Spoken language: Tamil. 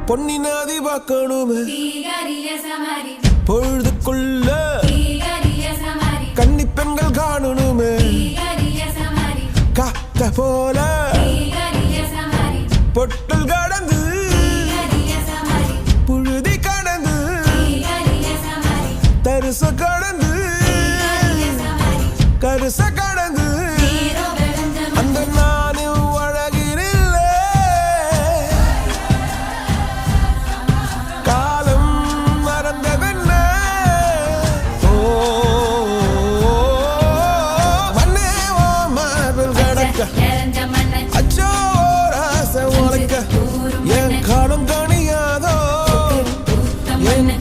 பொன்னி நாதி பார்க்கணுமே பொழுதுக்குள்ள கன்னி பெண்கள் காணணுமே காத்த போல பொட்டல் கடந்து புழுதி கடந்து தரிச கடந்து கருச கடந்து அந்த நானும் அழகினில்ல காலம் மறந்தவென்ன மண்ணே ஓ மார்பில் கடக்க அச்சோ ராச உனக்க என் காலம் கணியாதோ என்